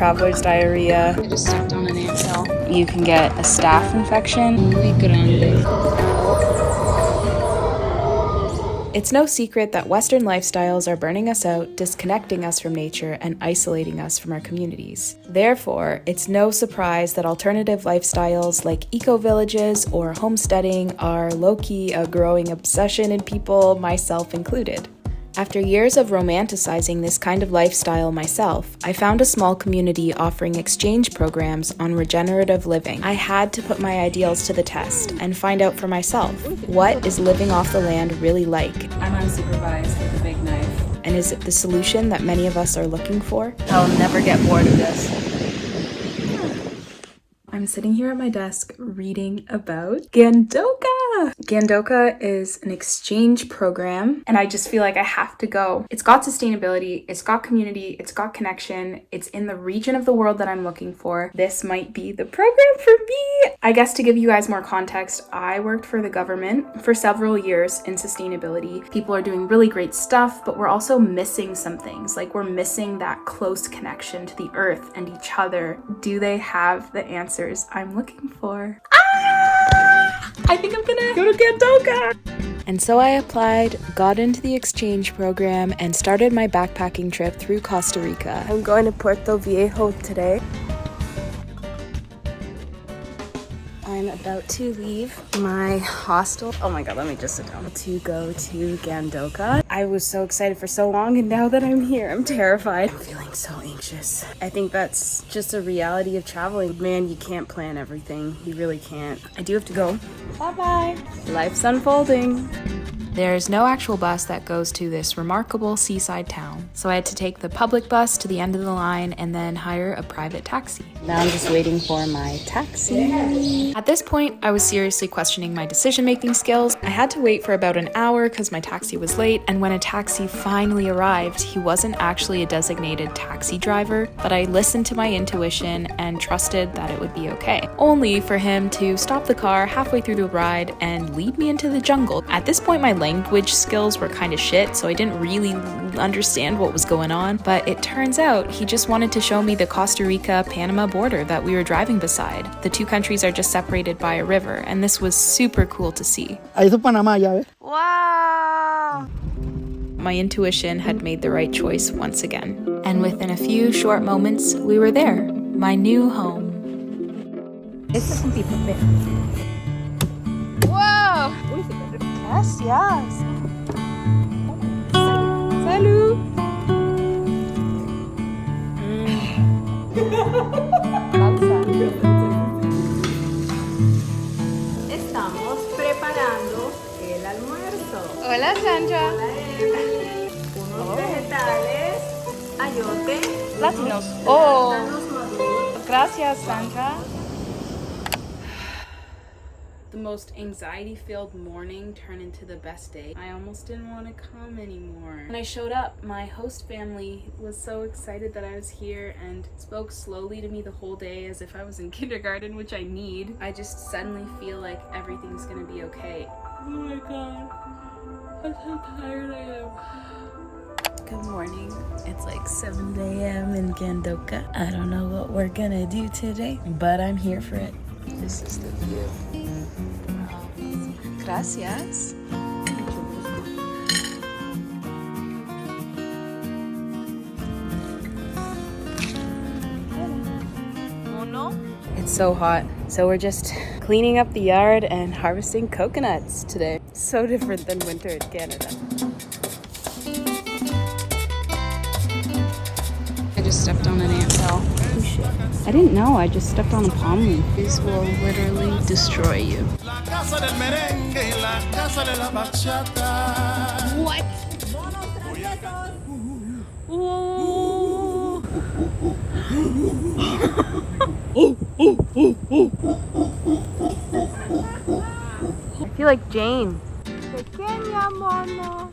traveler's diarrhea. I just stepped on an anthill. You can get a staph infection. Muy grande. It's no secret that Western lifestyles are burning us out, disconnecting us from nature, and isolating us from our communities. Therefore, it's no surprise that alternative lifestyles like eco-villages or homesteading are low-key a growing obsession in people, myself included. After years of romanticizing this kind of lifestyle myself, I found a small community offering exchange programs on regenerative living. I had to put my ideals to the test and find out for myself, what is living off the land really like? I'm unsupervised with a big knife. And is it the solution that many of us are looking for? I'll never get bored of this. I'm sitting here at my desk reading about Gandoca. Gandoca is an exchange program, and I just feel like I have to go. It's got sustainability, it's got community, it's got connection, it's in the region of the world that I'm looking for. This might be the program for me. I guess to give you guys more context, I worked for the government for several years in sustainability. People are doing really great stuff, but we're also missing some things. Like we're missing that close connection to the earth and each other. Do they have the answers I'm looking for? I think I'm gonna go to Gandoca! And so I applied, got into the exchange program, and started my backpacking trip through Costa Rica. I'm going to Puerto Viejo today. I'm about to leave my hostel. Oh my god, let me just sit down. To go to Gandoca. I was so excited for so long, and now that I'm here, I'm terrified. I'm feeling so anxious. I think that's just a reality of traveling. Man, you can't plan everything. You really can't. I do have to go. Bye-bye. Life's unfolding. There's no actual bus that goes to this remarkable seaside town, so I had to take the public bus to the end of the line and then hire a private taxi. Now I'm just waiting for my taxi. At this point, I was seriously questioning my decision-making skills. I had to wait for about an hour because my taxi was late, and when a taxi finally arrived, he wasn't actually a designated taxi driver, but I listened to my intuition and trusted that it would be okay. Only for him to stop the car halfway through the ride and lead me into the jungle. At this point, my language skills were kind of shit, so I didn't really understand what was going on, but it turns out he just wanted to show me the Costa Rica-Panama border that we were driving beside. The two countries are just separated by a river, and this was super cool to see. Wow! My intuition had made the right choice once again. And within a few short moments, we were there, my new home. Este es un tipo de... Wow! Gracias. Salud. Estamos preparando el almuerzo. Hola, Sandra. Unos vegetales, ayote, Latinos. plátanos maduros. Gracias, Sandra. The most anxiety-filled morning turned into the best day. I almost didn't want to come anymore. When I showed up, my host family was so excited that I was here and spoke slowly to me the whole day as if I was in kindergarten, which I need. I just suddenly feel like everything's gonna be okay. Oh my god. I'm so tired I am. Good morning. It's like 7 a.m. in Gandoca. I don't know what we're gonna do today, but I'm here for it. This is the view. Gracias. It's so hot, so we're just cleaning up the yard and harvesting coconuts today. So different than winter in Canada. I just stepped on an anthill. Oh shit. I didn't know, I just stepped on a palm leaf. These will literally destroy you. What? Whoa. I feel like Jane. Pequeña mono.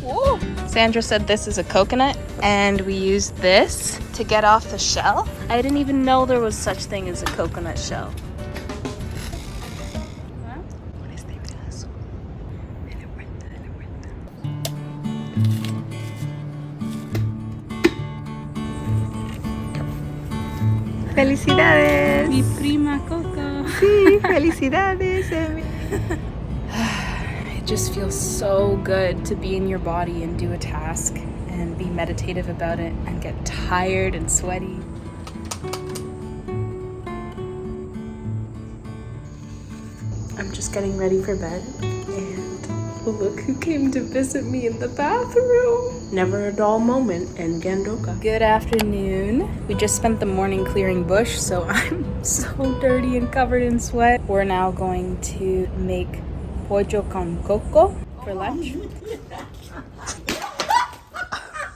Whoa. Sandra said this is a coconut, and we used this to get off the shell. I didn't even know there was such thing as a coconut shell. Felicidades. Mi prima Coco. Sí, felicidades. It just feels so good to be in your body and do a task and be meditative about it and get tired and sweaty. I'm just getting ready for bed, and look who came to visit me in the bathroom. Never a dull moment in Gandoca. Good afternoon. We just spent the morning clearing bush, so I'm so dirty and covered in sweat. We're now going to make pollo con coco for lunch.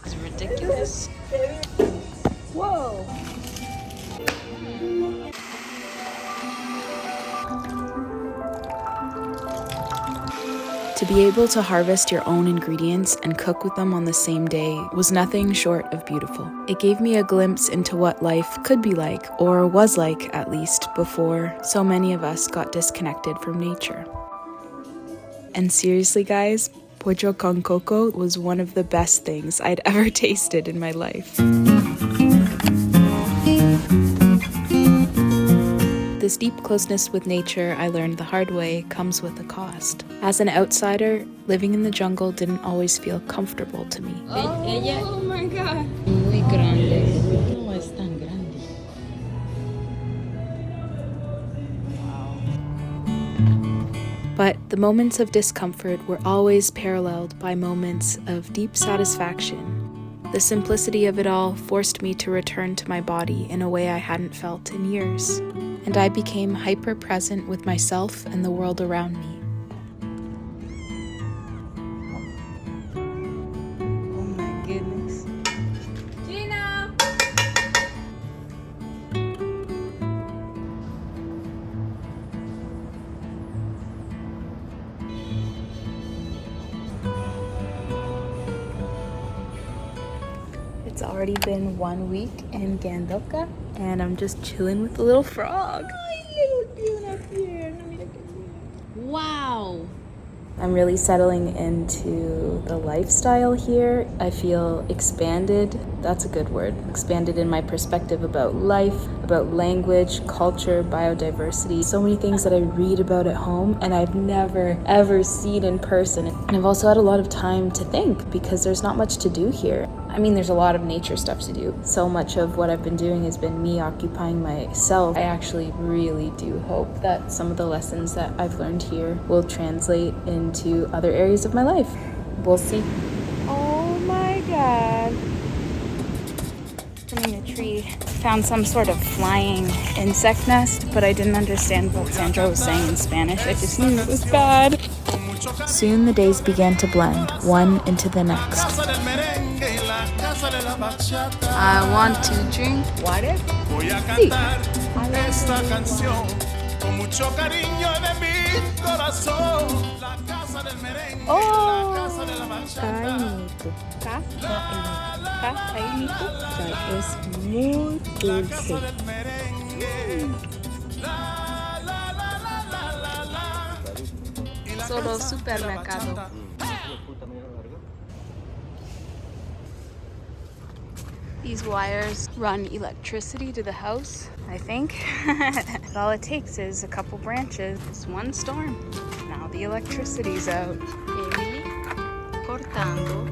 It's ridiculous. Whoa. To be able to harvest your own ingredients and cook with them on the same day was nothing short of beautiful. It gave me a glimpse into what life could be like, or was like at least, before so many of us got disconnected from nature. And seriously guys, pollo con coco was one of the best things I'd ever tasted in my life. This deep closeness with nature, I learned the hard way, comes with a cost. As an outsider, living in the jungle didn't always feel comfortable to me. Oh my god. Muy grande. No es tan grande. But the moments of discomfort were always paralleled by moments of deep satisfaction. The simplicity of it all forced me to return to my body in a way I hadn't felt in years, and I became hyper-present with myself and the world around me. Oh my goodness. Gina! It's already been 1 week in Gandoca, and I'm just chilling with the little frog. Wow. I'm really settling into the lifestyle here. I feel expanded, that's a good word, expanded in my perspective about life, about language, culture, biodiversity. So many things that I read about at home and I've never ever seen in person. And I've also had a lot of time to think because there's not much to do here. I mean, there's a lot of nature stuff to do. So much of what I've been doing has been me occupying myself. I actually really do hope that some of the lessons that I've learned here will translate into other areas of my life. We'll see. Oh my God. Trimming the tree. Found some sort of flying insect nest, but I didn't understand what Sandra was saying in Spanish. I just knew it was bad. Soon the days began to blend, one into the next. I want to drink water. Caimito es muy dulce. Solo supermercado. These wires run electricity to the house, I think. But all it takes is a couple branches, just one storm. Now the electricity's out. Emily cortando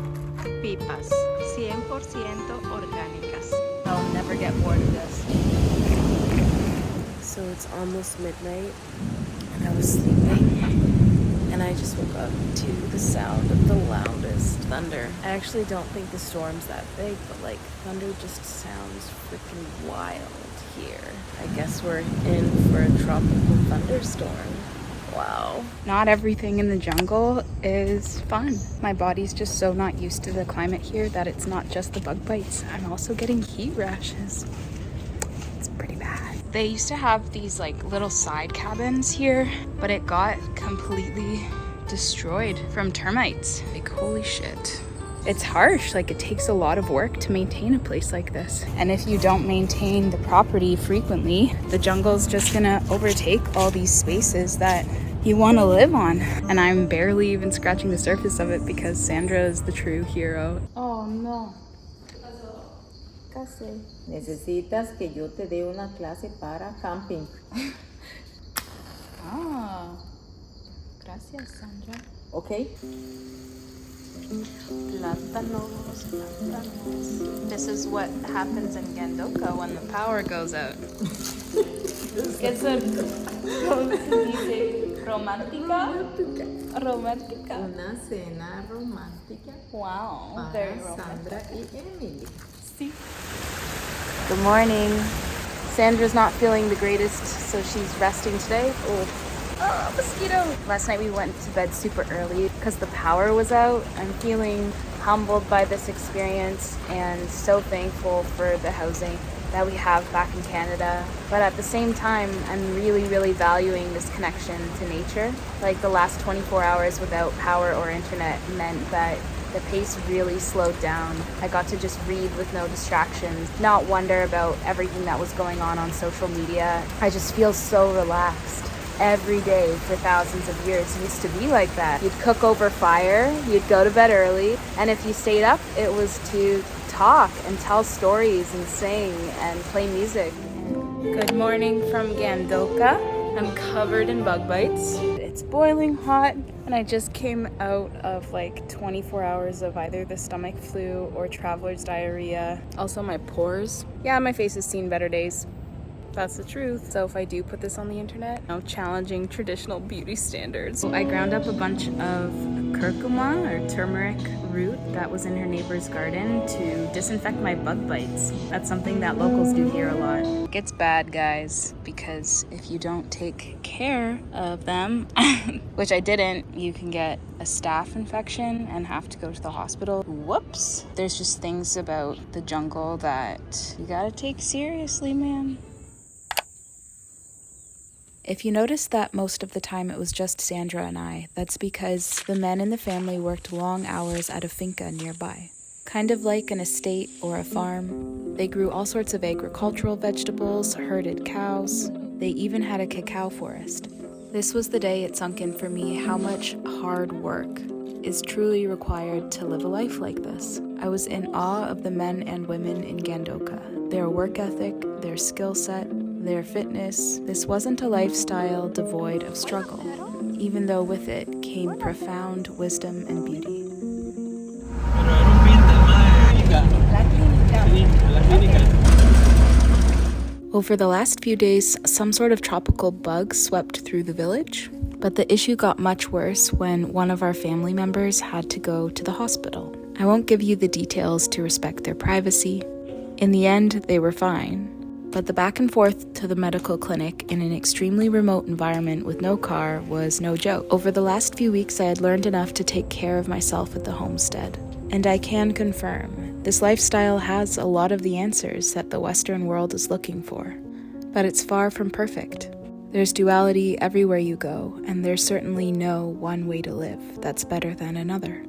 pipas 100% orgánicas. I'll never get bored of this. So it's almost midnight and I was sleeping and I just woke up to the sound of the loudest thunder. I actually don't think the storm's that big, but like thunder just sounds freaking wild here. I guess we're in for a tropical thunderstorm. Wow. Not everything in the jungle is fun. My body's just so not used to the climate here that it's not just the bug bites. I'm also getting heat rashes. It's pretty bad. They used to have these like little side cabins here, but it got completely destroyed from termites. Like, holy shit. It's harsh, like it takes a lot of work to maintain a place like this. And if you don't maintain the property frequently, the jungle's just gonna overtake all these spaces that you wanna live on. And I'm barely even scratching the surface of it because Sandra is the true hero. Oh no. ¿Qué casé. Necesitas que yo te dé una clase para camping. Ah, gracias, Sandra. ¿Ok? Plátanos, plátanos. This is what happens in Gandoca when the power goes out. It's a, ¿cómo se dice? Romántica. Romántica. Una cena romántica Wow, para very romantic. Sandra y Emily. Sí. Good morning. Sandra's not feeling the greatest, so she's resting today. Oh, mosquito! Last night we went to bed super early because the power was out. I'm feeling humbled by this experience and so thankful for the housing that we have back in Canada. But at the same time, I'm really valuing this connection to nature. Like the last 24 hours without power or internet meant that the pace really slowed down. I got to just read with no distractions, not wonder about everything that was going on social media. I just feel so relaxed. Every day for thousands of years used to be like that. You'd cook over fire, you'd go to bed early, and if you stayed up, it was to talk and tell stories and sing and play music. Good morning from Gandoca. I'm covered in bug bites. It's boiling hot, and I just came out of like 24 hours of either the stomach flu or traveler's diarrhea. Also my pores. Yeah, my face has seen better days. That's the truth. So if I do put this on the internet, challenging traditional beauty standards. I ground up a bunch of curcuma or turmeric root that was in her neighbor's garden to disinfect my bug bites. That's something that locals do here a lot. It gets bad, guys, because if you don't take care of them, which I didn't, you can get a staph infection and have to go to the hospital. Whoops. There's just things about the jungle that you gotta take seriously, man. If you notice that most of the time it was just Sandra and I, that's because the men in the family worked long hours at a finca nearby. Kind of like an estate or a farm. They grew all sorts of agricultural vegetables, herded cows. They even had a cacao forest. This was the day it sunk in for me how much hard work is truly required to live a life like this. I was in awe of the men and women in Gandoca, their work ethic, their skill set, their fitness. This wasn't a lifestyle devoid of struggle, even though with it came profound wisdom and beauty. Over the last few days, some sort of tropical bug swept through the village, but the issue got much worse when one of our family members had to go to the hospital. I won't give you the details to respect their privacy. In the end, they were fine. But the back and forth to the medical clinic in an extremely remote environment with no car was no joke. Over the last few weeks, I had learned enough to take care of myself at the homestead. And I can confirm, this lifestyle has a lot of the answers that the Western world is looking for. But it's far from perfect. There's duality everywhere you go, and there's certainly no one way to live that's better than another.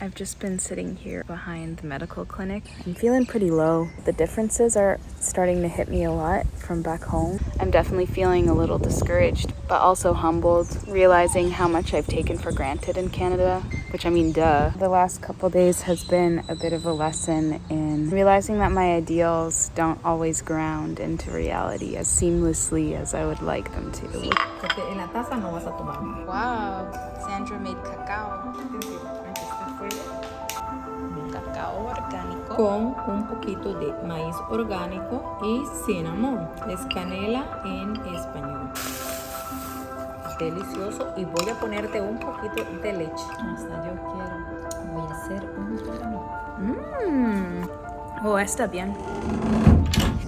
I've just been sitting here behind the medical clinic. I'm feeling pretty low. The differences are starting to hit me a lot from back home. I'm definitely feeling a little discouraged, but also humbled, realizing how much I've taken for granted in Canada, which I mean, duh. The last couple days has been a bit of a lesson in realizing that my ideals don't always ground into reality as seamlessly as I would like them to. Wow, Sandra made cacao. Cacao orgánico. Con un poquito de maíz orgánico y cinnamon. Es canela en español. Delicioso. Y voy a ponerte un poquito de leche. Hasta yo quiero. Voy a hacer un caramelo. Oh, está bien.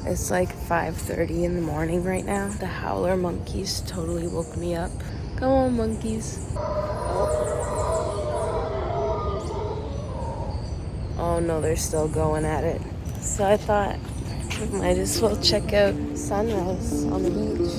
It's like 5:30 in the morning right now. The howler monkeys totally woke me up. Come on, monkeys. Oh no, they're still going at it. So I thought I might as well check out sunrise on the beach.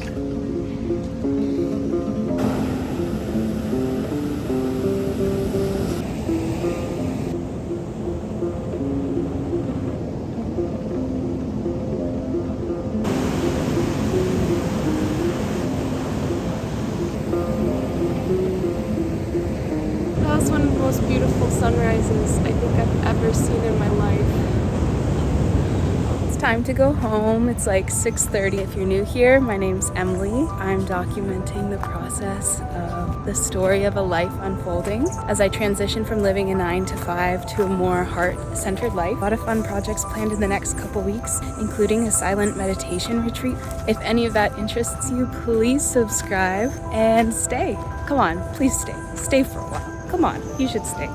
That was one of the most beautiful sunrises I think I've ever seen in my life. It's time to go home. It's like 6:30. If you're new here, my name's Emily. I'm documenting the process of the story of a life unfolding as I transition from living a 9 to 5 to a more heart-centered life. A lot of fun projects planned in the next couple weeks, including a silent meditation retreat. If any of that interests you, please subscribe and stay. Come on, please stay. Stay for a while. Come on, you should stay.